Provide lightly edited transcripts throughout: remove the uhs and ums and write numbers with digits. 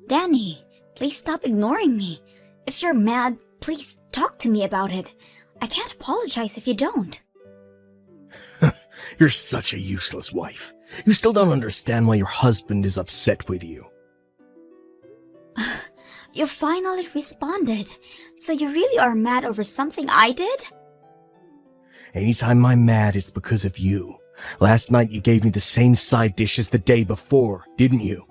Danny, please stop ignoring me. If you're mad, please talk to me about it. I can't apologize if you don't. You're such a useless wife. You still don't understand why your husband is upset with you. You finally responded. So you really are mad over something I did? Anytime I'm mad, it's because of you. Last night you gave me the same side dish as the day before, didn't you?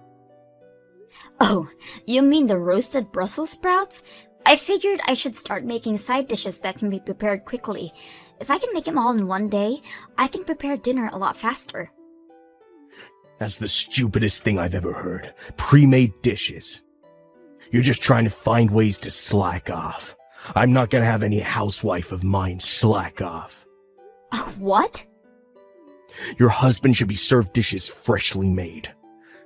Oh, you mean the roasted Brussels sprouts? I figured I should start making side dishes that can be prepared quickly. If I can make them all in one day, I can prepare dinner a lot faster. That's the stupidest thing I've ever heard. Pre-made dishes. You're just trying to find ways to slack off. I'm not gonna have any housewife of mine slack off. What? Your husband should be served dishes freshly made.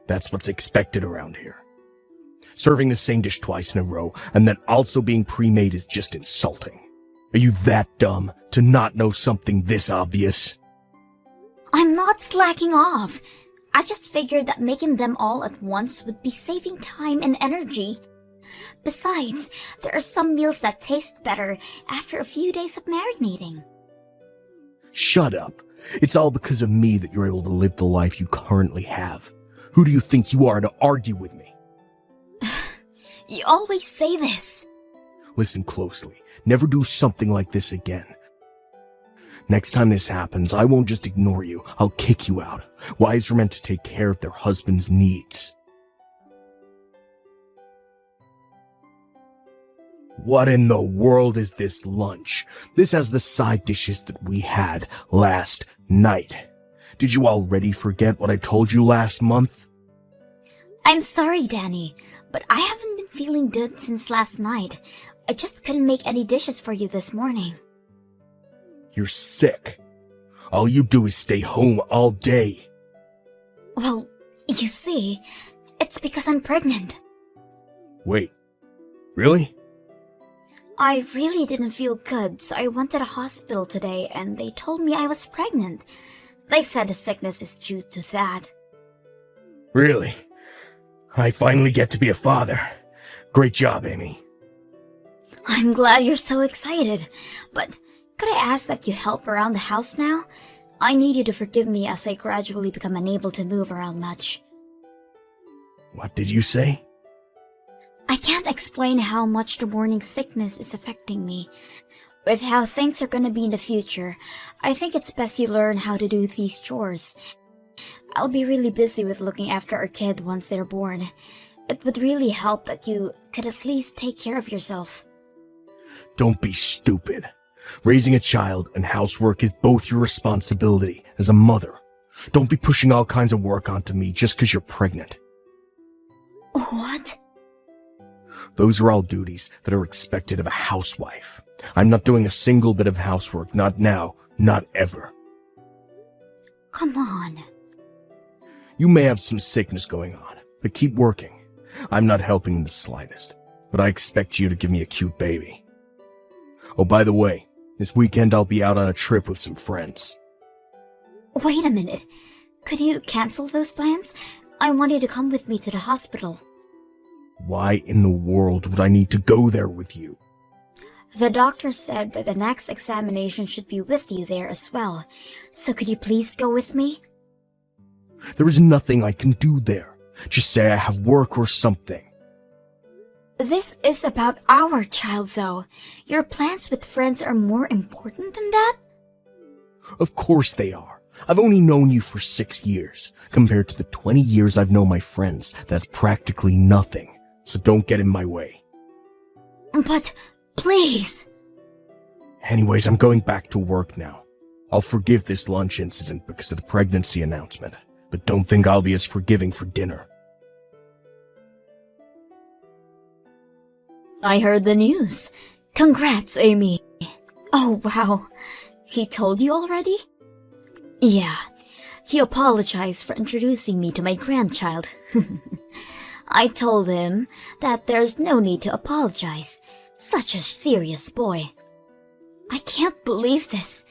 That's what's expected around here. Serving the same dish twice in a row and then also being pre-made is just insulting. Are you that dumb to not know something this obvious? I'm not slacking off. I just figured that making them all at once would be saving time and energy. Besides, there are some meals that taste better after a few days of marinating. Shut up. It's all because of me that you're able to live the life you currently have. Who do you think you are to argue with me? You always say this. Listen closely. Never do something like this again. Next time this happens, I won't just ignore you. I'll kick you out. Wives are meant to take care of their husband's needs. What in the world is this lunch? This has the side dishes that we had last night. Did you already forget what I told you last month? I'm sorry, Danny, but I haven't been feeling good since last night. I just couldn't make any dishes for you this morning. You're sick. All you do is stay home all day. Well, you see, it's because I'm pregnant. Wait, really? I really didn't feel good, so I went to the hospital today and they told me I was pregnant. They said the sickness is due to that. Really? I finally get to be a father. Great job, Amy. I'm glad you're so excited, but could I ask that you help around the house now? I need you to forgive me as I gradually become unable to move around much. What did you say? I can't explain how much the morning sickness is affecting me. With how things are gonna be in the future, I think it's best you learn how to do these chores. I'll be really busy with looking after our kid once they're born. It would really help that you could at least take care of yourself. Don't be stupid. Raising a child and housework is both your responsibility as a mother. Don't be pushing all kinds of work onto me just because you're pregnant. What? Those are all duties that are expected of a housewife. I'm not doing a single bit of housework, not now, not ever. Come on. You may have some sickness going on, but keep working. I'm not helping in the slightest, but I expect you to give me a cute baby. Oh, by the way, this weekend I'll be out on a trip with some friends. Wait a minute. Could you cancel those plans? I want you to come with me to the hospital. Why in the world would I need to go there with you? The doctor said that the next examination should be with you there as well. So could you please go with me? There is nothing I can do there. Just say I have work or something. This is about our child, though. Your plans with friends are more important than that? Of course they are. I've only known you for 6 years. Compared to the 20 years I've known my friends, that's practically nothing. So don't get in my way. But, please. Anyways, I'm going back to work now. I'll forgive this lunch incident because of the pregnancy announcement, but don't think I'll be as forgiving for dinner. I heard the news. Congrats, Amy. Oh, wow. He told you already? Yeah. He apologized for introducing me to my grandchild. I told him that there's no need to apologize. Such a serious boy. I can't believe this.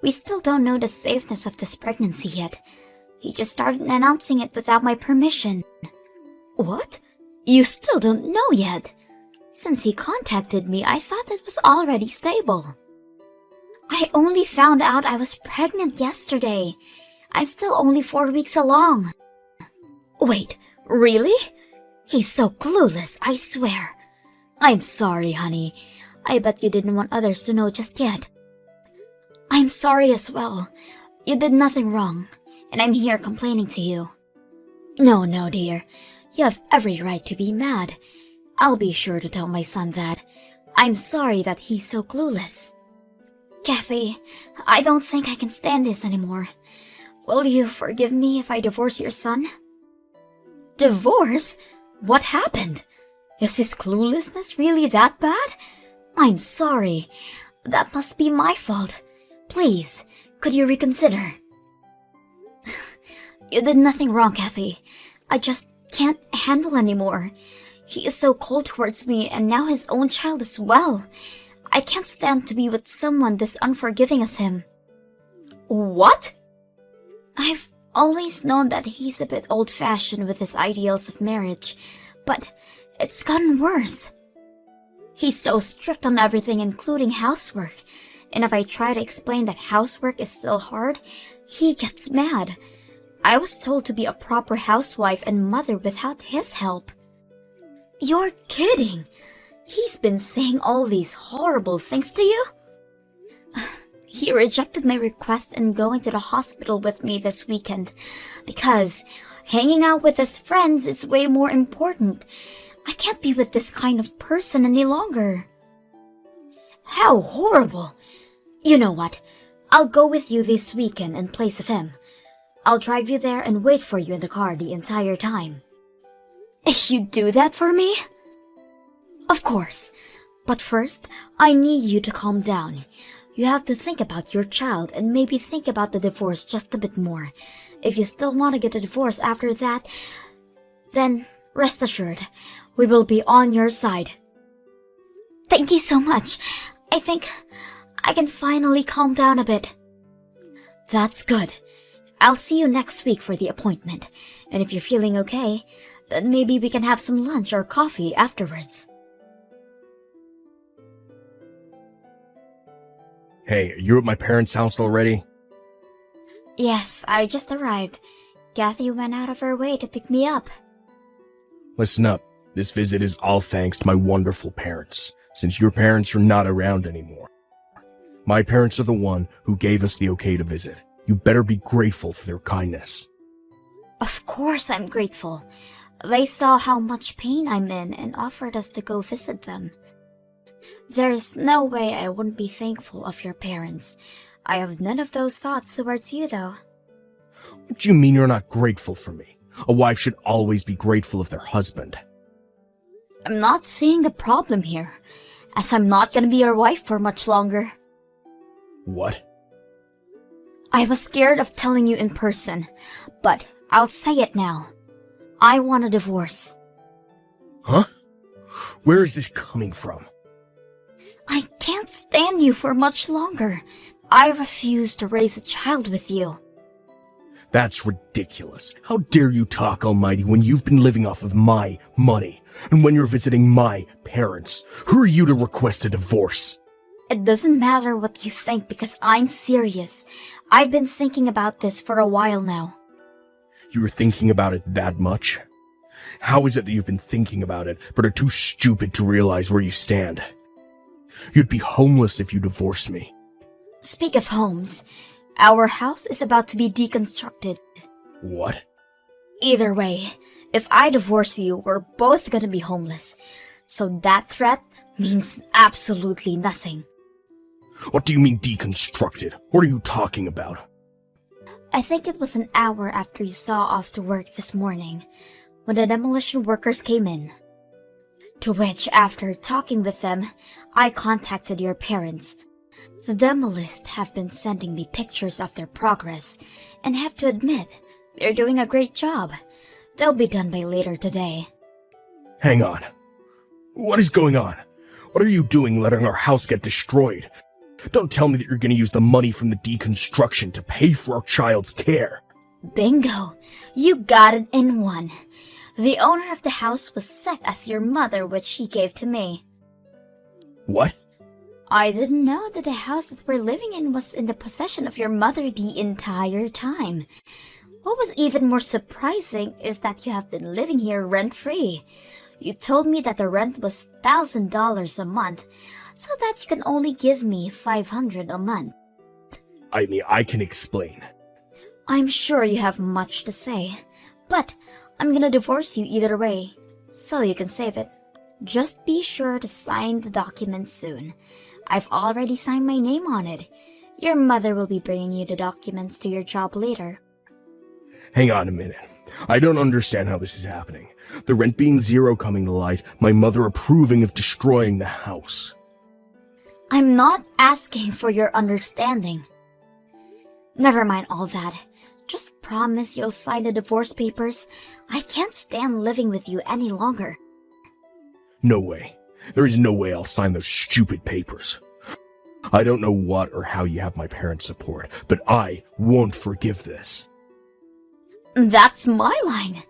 We still don't know the safeness of this pregnancy yet. He just started announcing it without my permission. What? You still don't know yet. Since he contacted me, I thought it was already stable. I only found out I was pregnant yesterday. I'm still only 4 weeks along. Wait, really? He's so clueless, I swear. I'm sorry, honey. I bet you didn't want others to know just yet. I'm sorry as well. You did nothing wrong, and I'm here complaining to you. No, dear. You have every right to be mad. I'll be sure to tell my son that. I'm sorry that he's so clueless. Kathy, I don't think I can stand this anymore. Will you forgive me if I divorce your son? Divorce? What happened? Is his cluelessness really that bad? I'm sorry. That must be my fault. Please, could you reconsider? You did nothing wrong, Kathy. I just can't handle anymore. He is so cold towards me, and now his own child as well. I can't stand to be with someone this unforgiving as him. What? I've always known that he's a bit old-fashioned with his ideals of marriage, but it's gotten worse. He's so strict on everything, including housework, and if I try to explain that housework is still hard, he gets mad. I was told to be a proper housewife and mother without his help. You're kidding! He's been saying all these horrible things to you? He rejected my request in going to the hospital with me this weekend because hanging out with his friends is way more important. I can't be with this kind of person any longer. How horrible! You know what? I'll go with you this weekend in place of him. I'll drive you there and wait for you in the car the entire time. You'd do that for me? Of course. But first, I need you to calm down. You have to think about your child and maybe think about the divorce just a bit more. If you still want to get a divorce after that, then rest assured, we will be on your side. Thank you so much. I think I can finally calm down a bit. That's good. I'll see you next week for the appointment, and if you're feeling okay, then maybe we can have some lunch or coffee afterwards. Hey, are you at my parents' house already? Yes, I just arrived. Kathy went out of her way to pick me up. Listen up. This visit is all thanks to my wonderful parents, since your parents are not around anymore. My parents are the one who gave us the okay to visit. You better be grateful for their kindness. Of course I'm grateful. They saw how much pain I'm in and offered us to go visit them. There's no way I wouldn't be thankful of your parents. I have none of those thoughts towards you, though. What do you mean you're not grateful for me? A wife should always be grateful of their husband. I'm not seeing the problem here, as I'm not gonna be your wife for much longer. What? I was scared of telling you in person, but I'll say it now. I want a divorce. Huh? Where is this coming from? I can't stand you for much longer. I refuse to raise a child with you. That's ridiculous. How dare you talk, Almighty, when you've been living off of my money, and when you're visiting my parents? Who are you to request a divorce? It doesn't matter what you think because I'm serious. I've been thinking about this for a while now. You were thinking about it that much? How is it that you've been thinking about it, but are too stupid to realize where you stand? You'd be homeless if you divorced me. Speak of homes, our house is about to be deconstructed. What? Either way, if I divorce you, we're both gonna be homeless. So that threat means absolutely nothing. What do you mean deconstructed? What are you talking about? I think it was an hour after you saw off to work this morning, when the demolition workers came in. To which, after talking with them, I contacted your parents. The demolists have been sending me pictures of their progress, and have to admit, they're doing a great job. They'll be done by later today. Hang on. What is going on? What are you doing letting our house get destroyed? Don't tell me that you're going to use the money from the deconstruction to pay for our child's care. Bingo! You got it in one. The owner of the house was set as your mother, which she gave to me. What? I didn't know that the house that we're living in was in the possession of your mother the entire time. What was even more surprising is that you have been living here rent-free. You told me that the rent was $1,000 a month, so that you can only give me $500 a month. I mean, I can explain. I'm sure you have much to say, but I'm gonna divorce you either way, so you can save it. Just be sure to sign the document soon. I've already signed my name on it. Your mother will be bringing you the documents to your job later. Hang on a minute. I don't understand how this is happening. The rent being zero coming to light, my mother approving of destroying the house. I'm not asking for your understanding. Never mind all that. Just promise you'll sign the divorce papers. I can't stand living with you any longer. No way. There is no way I'll sign those stupid papers. I don't know what or how you have my parents' support, but I won't forgive this. That's my line.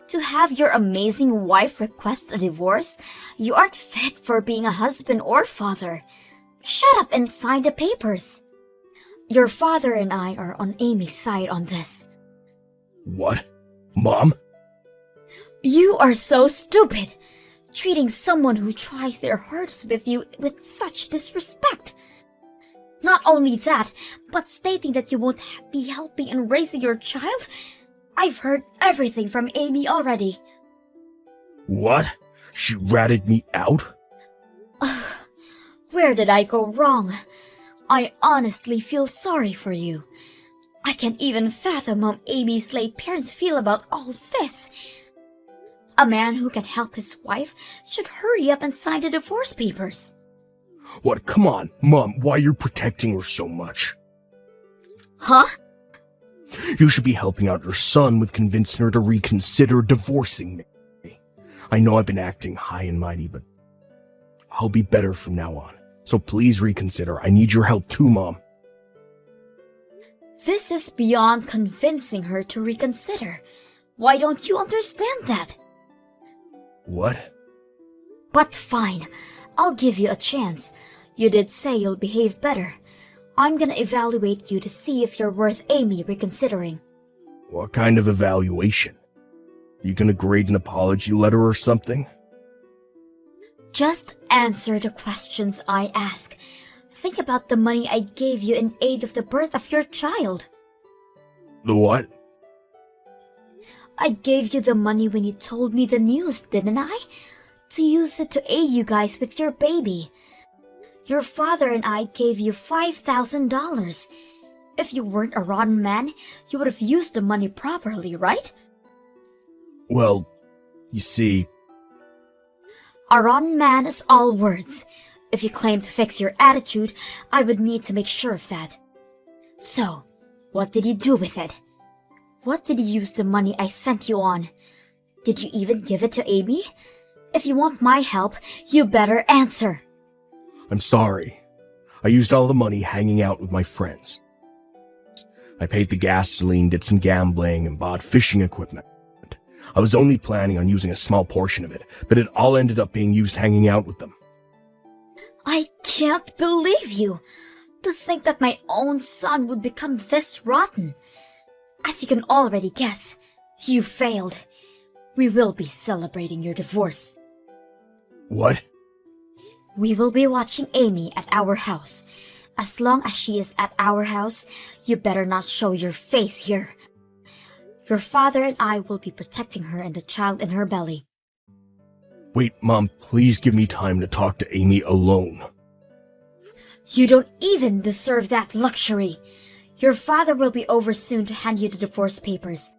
To have your amazing wife request a divorce, you aren't fit for being a husband or father. Shut up and sign the papers. Your father and I are on Amy's side on this. What? Mom? You are so stupid, treating someone who tries their hardest with you with such disrespect. Not only that, but stating that you won't be helping in raising your child. I've heard everything from Amy already. What? She ratted me out? Where did I go wrong? I honestly feel sorry for you. I can't even fathom how Amy's late parents feel about all this. A man who can help his wife should hurry up and sign the divorce papers. What? Come on, Mom, why you're protecting her so much? Huh? You should be helping out your son with convincing her to reconsider divorcing me. I know I've been acting high and mighty, but I'll be better from now on. So please reconsider. I need your help too, Mom. This is beyond convincing her to reconsider. Why don't you understand that? What? But fine, I'll give you a chance. You did say you'll behave better. I'm gonna evaluate you to see if you're worth Amy reconsidering. What kind of evaluation? You gonna grade an apology letter or something? Just answer the questions I ask. Think about the money I gave you in aid of the birth of your child. The what? I gave you the money when you told me the news, didn't I? To use it to aid you guys with your baby. Your father and I gave you $5,000. If you weren't a rotten man, you would have used the money properly, right? Well, you see... A rotten man is all words. If you claim to fix your attitude, I would need to make sure of that. So, what did you do with it? What did you use the money I sent you on? Did you even give it to Amy? If you want my help, you better answer. I'm sorry. I used all the money hanging out with my friends. I paid the gasoline, did some gambling, and bought fishing equipment. I was only planning on using a small portion of it, but it all ended up being used hanging out with them. I can't believe you! To think that my own son would become this rotten. As you can already guess, you failed. We will be celebrating your divorce. What? We will be watching Amy at our house. As long as she is at our house, you better not show your face here. Your father and I will be protecting her and the child in her belly. Wait, Mom, please give me time to talk to Amy alone. You don't even deserve that luxury. Your father will be over soon to hand you the divorce papers.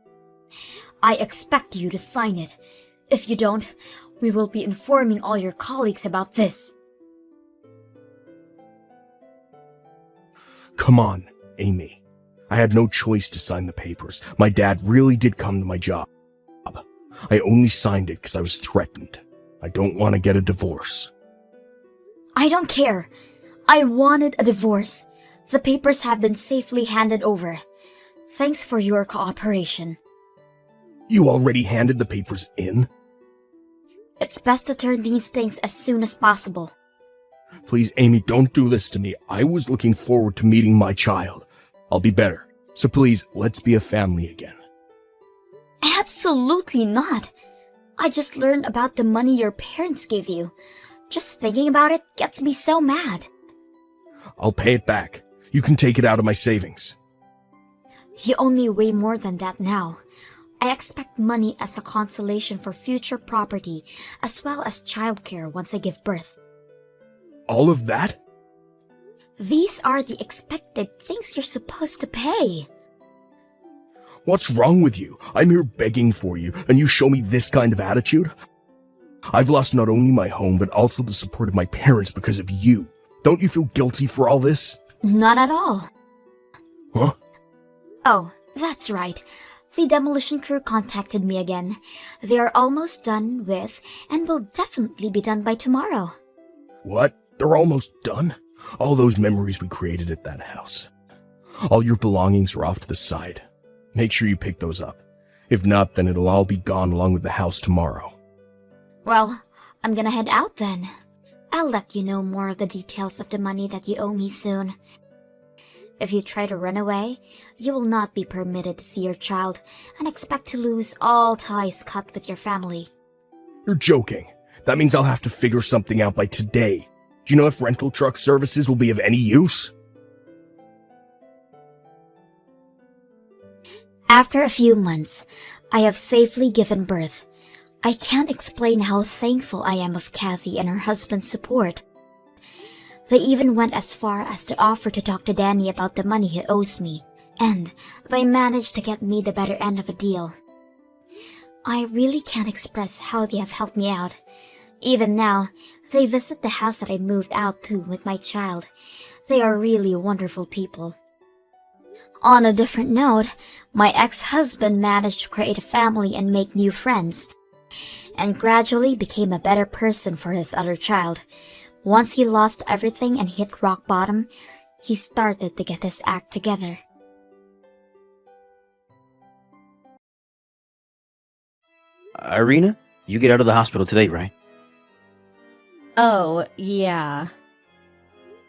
I expect you to sign it. If you don't, we will be informing all your colleagues about this. Come on, Amy. I had no choice to sign the papers. My dad really did come to my job. I only signed it because I was threatened. I don't want to get a divorce. I don't care. I wanted a divorce. The papers have been safely handed over. Thanks for your cooperation. You already handed the papers in? It's best to turn these things as soon as possible. Please, Amy, don't do this to me. I was looking forward to meeting my child. I'll be better. So please, let's be a family again. Absolutely not. I just learned about the money your parents gave you. Just thinking about it gets me so mad. I'll pay it back. You can take it out of my savings. You owe me way more than that now. I expect money as a consolation for future property, as well as childcare once I give birth. All of that? These are the expected things you're supposed to pay. What's wrong with you? I'm here begging for you, and you show me this kind of attitude? I've lost not only my home, but also the support of my parents because of you. Don't you feel guilty for all this? Not at all. Huh? Oh, that's right. The demolition crew contacted me again. They are almost done with, and will definitely be done by tomorrow. What? They're almost done? All those memories we created at that house. All your belongings are off to the side. Make sure you pick those up. If not, then it'll all be gone along with the house tomorrow. Well, I'm gonna head out then. I'll let you know more of the details of the money that you owe me soon. If you try to run away, you will not be permitted to see your child and expect to lose all ties cut with your family. You're joking. That means I'll have to figure something out by today. Do you know if rental truck services will be of any use? After a few months, I have safely given birth. I can't explain how thankful I am of Kathy and her husband's support. They even went as far as to offer to talk to Danny about the money he owes me, and they managed to get me the better end of a deal. I really can't express how they have helped me out. Even now, they visit the house that I moved out to with my child. They are really wonderful people. On a different note, my ex-husband managed to create a family and make new friends, and gradually became a better person for his other child. Once he lost everything and hit rock bottom, he started to get his act together. Irina, you get out of the hospital today, right? Oh, yeah.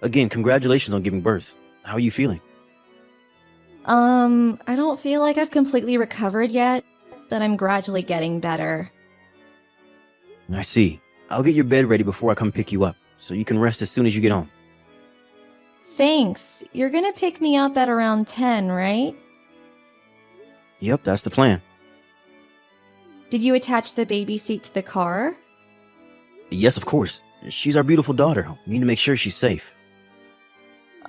Again, congratulations on giving birth. How are you feeling? I don't feel like I've completely recovered yet, but I'm gradually getting better. I see. I'll get your bed ready before I come pick you up, so you can rest as soon as you get home. Thanks. You're gonna pick me up at around 10, right? Yep, that's the plan. Did you attach the baby seat to the car? Yes, of course. She's our beautiful daughter. We need to make sure she's safe.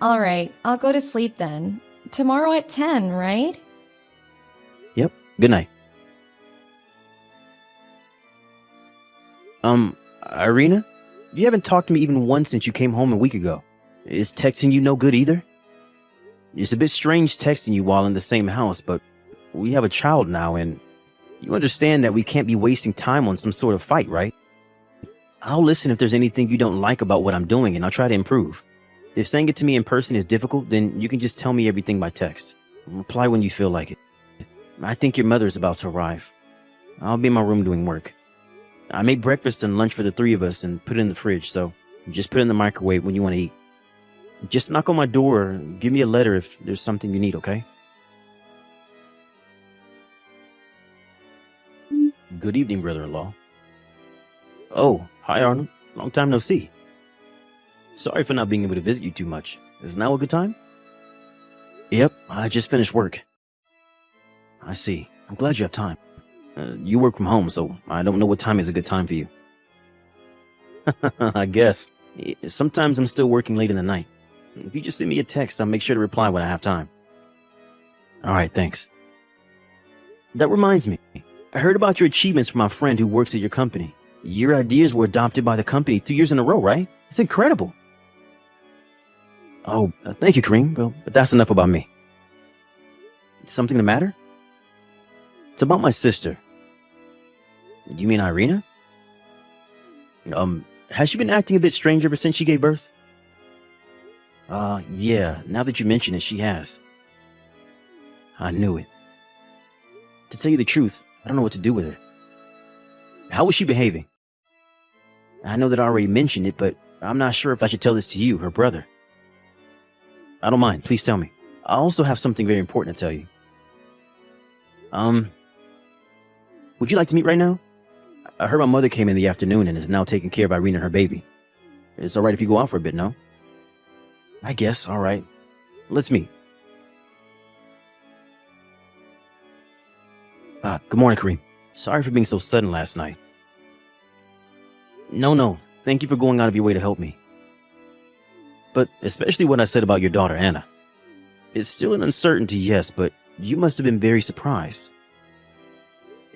Alright, I'll go to sleep then. Tomorrow at 10, right? Yep, good night. Irina? You haven't talked to me even once since you came home a week ago. Is texting you no good either? It's a bit strange texting you while in the same house, but we have a child now, and you understand that we can't be wasting time on some sort of fight, right? I'll listen if there's anything you don't like about what I'm doing, and I'll try to improve. If saying it to me in person is difficult, then you can just tell me everything by text. Reply when you feel like it. I think your mother is about to arrive. I'll be in my room doing work. I made breakfast and lunch for the three of us and put it in the fridge, so just put it in the microwave when you want to eat. Just knock on my door or give me a letter if there's something you need, okay? Good evening, brother-in-law. Oh, hi Arnold. Long time no see. Sorry for not being able to visit you too much. Is now a good time? Yep, I just finished work. I see. I'm glad you have time. You work from home, so I don't know what time is a good time for you. I guess. Sometimes I'm still working late in the night. If you just send me a text, I'll make sure to reply when I have time. Alright, thanks. That reminds me. I heard about your achievements from my friend who works at your company. Your ideas were adopted by the company 2 years in a row, right? It's incredible. Oh, thank you, Kareem. Well, but that's enough about me. Something the matter? It's about my sister. Do you mean Irina? Has she been acting a bit strange ever since she gave birth? Yeah, now that you mention it, she has. I knew it. To tell you the truth, I don't know what to do with her. How was she behaving? I know that I already mentioned it, but I'm not sure if I should tell this to you, her brother. I don't mind. Please tell me. I also have something very important to tell you. Would you like to meet right now? I heard my mother came in the afternoon and is now taking care of Irene and her baby. It's alright if you go out for a bit, no? I guess, alright. Let's meet. Good morning, Kareem. Sorry for being so sudden last night. No. Thank you for going out of your way to help me. But especially what I said about your daughter, Anna. It's still an uncertainty, yes, but you must have been very surprised.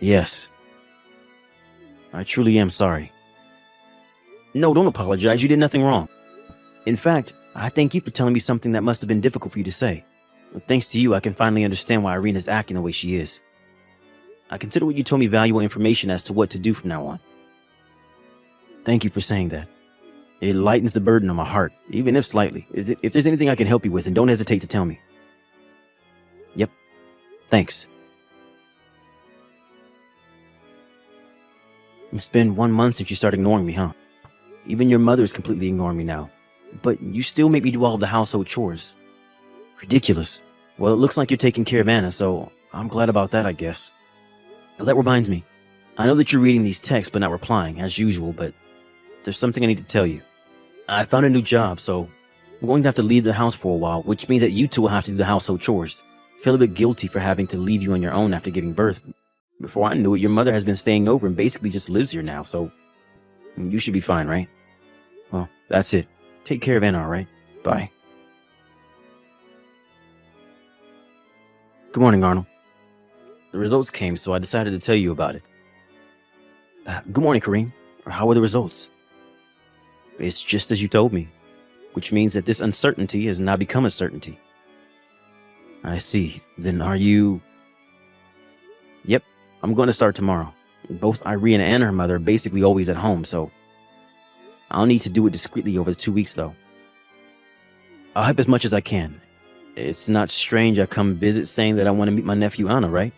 Yes. I truly am sorry. No, don't apologize. You did nothing wrong. In fact, I thank you for telling me something that must have been difficult for you to say. Thanks to you, I can finally understand why Irene is acting the way she is. I consider what you told me valuable information as to what to do from now on. Thank you for saying that. It lightens the burden on my heart, even if slightly. If there's anything I can help you with, then don't hesitate to tell me. Yep. Thanks. It's been 1 month since you started ignoring me, huh? Even your mother is completely ignoring me now. But you still make me do all of the household chores. Ridiculous. Well, it looks like you're taking care of Anna, so I'm glad about that, I guess. Well, that reminds me. I know that you're reading these texts but not replying, as usual, but there's something I need to tell you. I found a new job, so I'm going to have to leave the house for a while, which means that you two will have to do the household chores. I feel a bit guilty for having to leave you on your own after giving birth. Before I knew it, your mother has been staying over and basically just lives here now, so you should be fine, right? Well, that's it. Take care of Anna, alright? Bye. Good morning, Arnold. The results came, so I decided to tell you about it. Good morning, Kareem. How are the results? It's just as you told me, which means that this uncertainty has now become a certainty. I see. Then are you... Yep, I'm going to start tomorrow. Both Irene and her mother are basically always at home, so I'll need to do it discreetly over the 2 weeks, though. I'll help as much as I can. It's not strange I come visit saying that I want to meet my nephew Anna, right?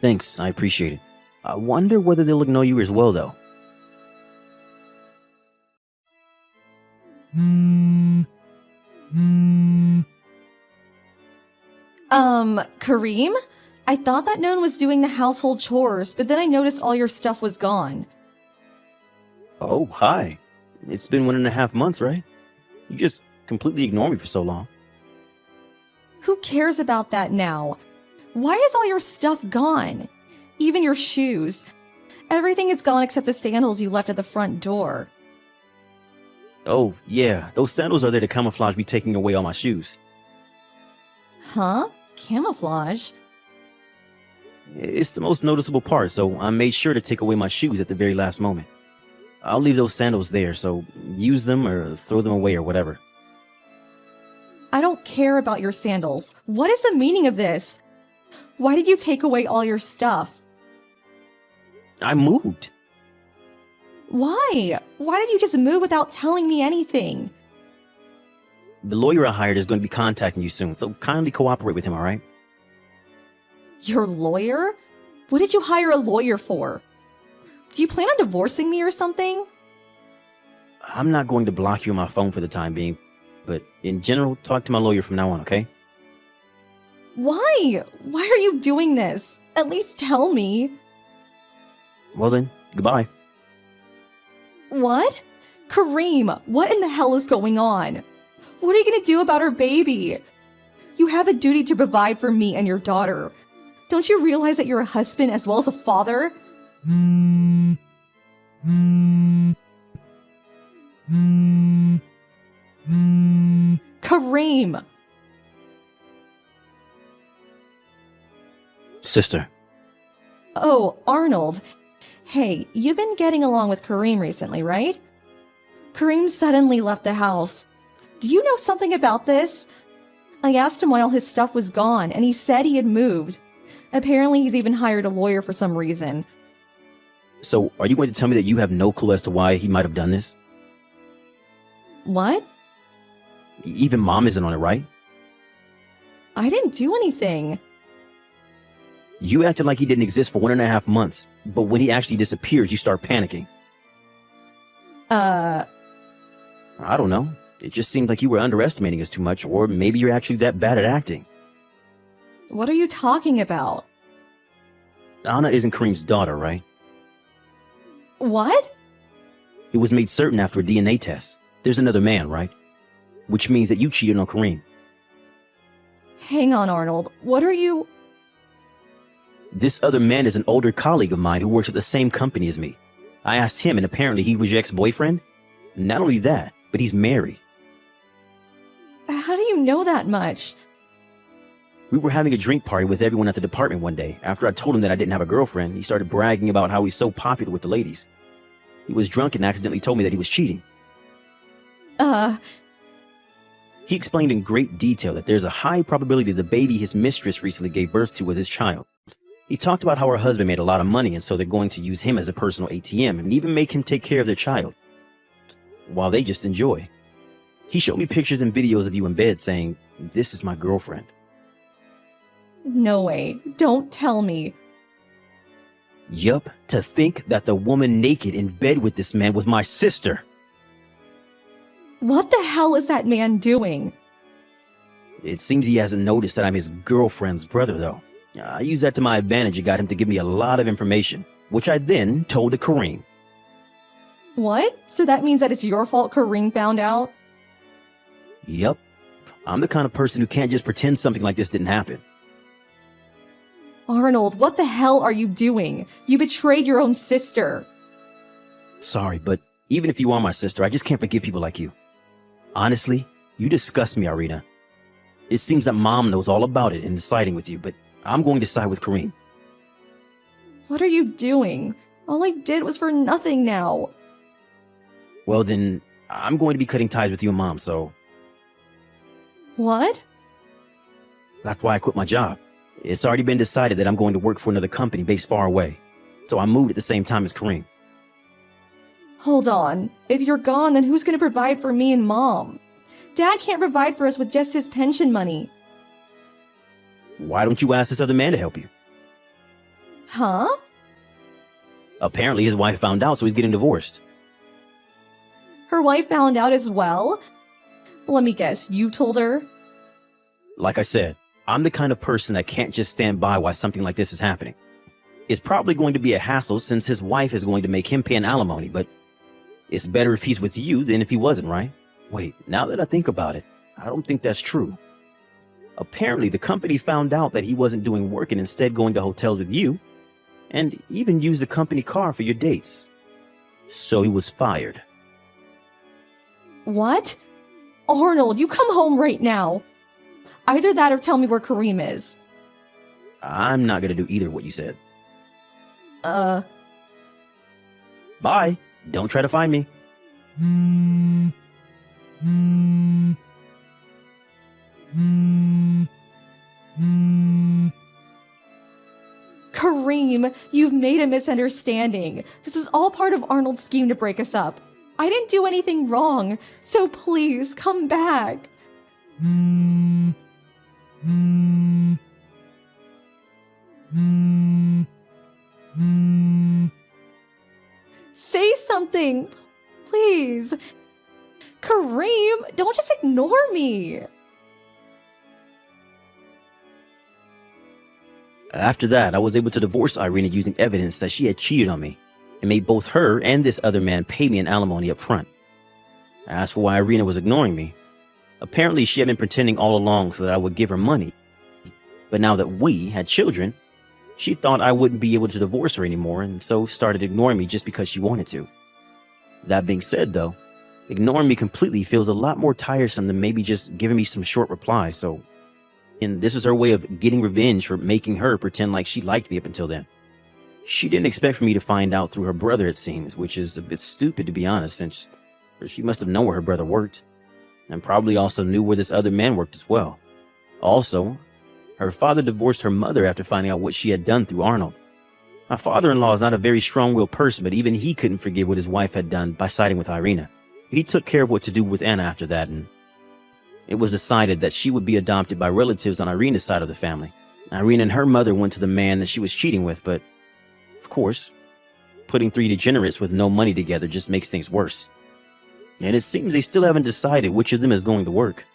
Thanks, I appreciate it. I wonder whether they'll ignore you as well, though. Kareem? I thought that no one was doing the household chores, but then I noticed all your stuff was gone. Oh, hi. It's been 1.5 months, right? You just completely ignored me for so long. Who cares about that now? Why is all your stuff gone? Even your shoes. Everything is gone except the sandals you left at the front door. Oh, yeah. Those sandals are there to camouflage me taking away all my shoes. Huh? Camouflage? It's the most noticeable part, so I made sure to take away my shoes at the very last moment. I'll leave those sandals there, so use them or throw them away or whatever. I don't care about your sandals. What is the meaning of this? Why did you take away all your stuff? I moved. Why? Why did you just move without telling me anything? The lawyer I hired is going to be contacting you soon, so kindly cooperate with him, alright? Your lawyer? What did you hire a lawyer for? Do you plan on divorcing me or something? I'm not going to block you on my phone for the time being, but in general, talk to my lawyer from now on, okay? Why? Why are you doing this? At least tell me. Well then, goodbye. What? Kareem, what in the hell is going on? What are you gonna do about our baby? You have a duty to provide for me and your daughter. Don't you realize that you're a husband as well as a father? Kareem! Sister. Oh, Arnold. Hey, you've been getting along with Kareem recently, right? Kareem suddenly left the house. Do you know something about this? I asked him why all his stuff was gone, and he said he had moved. Apparently, he's even hired a lawyer for some reason. So, are you going to tell me that you have no clue as to why he might have done this? What? Even Mom isn't on it, right? I didn't do anything. You acted like he didn't exist for 1.5 months, but when he actually disappears, you start panicking. I don't know. It just seemed like you were underestimating us too much, or maybe you're actually that bad at acting. What are you talking about? Anna isn't Kareem's daughter, right? What? It was made certain after a DNA test. There's another man, right? Which means that you cheated on Kareem. Hang on, Arnold. What are you... This other man is an older colleague of mine who works at the same company as me. I asked him, and apparently he was your ex-boyfriend. Not only that, but he's married. How do you know that much? We were having a drink party with everyone at the department one day. After I told him that I didn't have a girlfriend, he started bragging about how he's so popular with the ladies. He was drunk and accidentally told me that he was cheating. He explained in great detail that there's a high probability the baby his mistress recently gave birth to was his child. He talked about how her husband made a lot of money, and so they're going to use him as a personal ATM and even make him take care of their child, while they just enjoy. He showed me pictures and videos of you in bed saying, "This is my girlfriend." No way. Don't tell me. Yup, to think that the woman naked in bed with this man was my sister. What the hell is that man doing? It seems he hasn't noticed that I'm his girlfriend's brother, though. I used that to my advantage and got him to give me a lot of information, which I then told to Kareem. What? So that means that it's your fault Kareem found out? Yup, I'm the kind of person who can't just pretend something like this didn't happen. Arnold, what the hell are you doing? You betrayed your own sister. Sorry, but even if you are my sister, I just can't forgive people like you. Honestly, you disgust me, Irina. It seems that Mom knows all about it and is siding with you, but I'm going to side with Kareem. What are you doing? All I did was for nothing now. Well then, I'm going to be cutting ties with you and Mom, so What? that's why I quit my job. It's already been decided that I'm going to work for another company based far away, so I moved at the same time as Kareem. Hold on. If you're gone, then who's gonna provide for me and Mom? Dad can't provide for us with just his pension money. Why don't you ask this other man to help you? Huh? Apparently his wife found out, so he's getting divorced. Her wife found out as well? Let me guess, you told her? Like I said, I'm the kind of person that can't just stand by while something like this is happening. It's probably going to be a hassle since his wife is going to make him pay an alimony, but it's better if he's with you than if he wasn't, right? Wait, now that I think about it, I don't think that's true. Apparently, the company found out that he wasn't doing work and instead going to hotels with you, and even used the company car for your dates. So he was fired. What? Arnold, you come home right now. Either that or tell me where Kareem is. I'm not gonna do either of what you said. Bye. Don't try to find me. Kareem, you've made a misunderstanding. This is all part of Arnold's scheme to break us up. I didn't do anything wrong, so please come back. Say something, please. Kareem, don't just ignore me. After that, I was able to divorce Irina using evidence that she had cheated on me and made both her and this other man pay me an alimony up front. As for why Irina was ignoring me, apparently she had been pretending all along so that I would give her money. But now that we had children, she thought I wouldn't be able to divorce her anymore and so started ignoring me just because she wanted to. That being said though, ignoring me completely feels a lot more tiresome than maybe just giving me some short replies, and this was her way of getting revenge for making her pretend like she liked me up until then. She didn't expect for me to find out through her brother, it seems, which is a bit stupid to be honest, since she must have known where her brother worked, and probably also knew where this other man worked as well. Also, her father divorced her mother after finding out what she had done through Arnold. My father-in-law is not a very strong-willed person, but even he couldn't forgive what his wife had done by siding with Irina. He took care of what to do with Anna after that, and it was decided that she would be adopted by relatives on Irina's side of the family, Irene and her mother went to the man that she was cheating with, but of course, putting three degenerates with no money together just makes things worse. And it seems they still haven't decided which of them is going to work.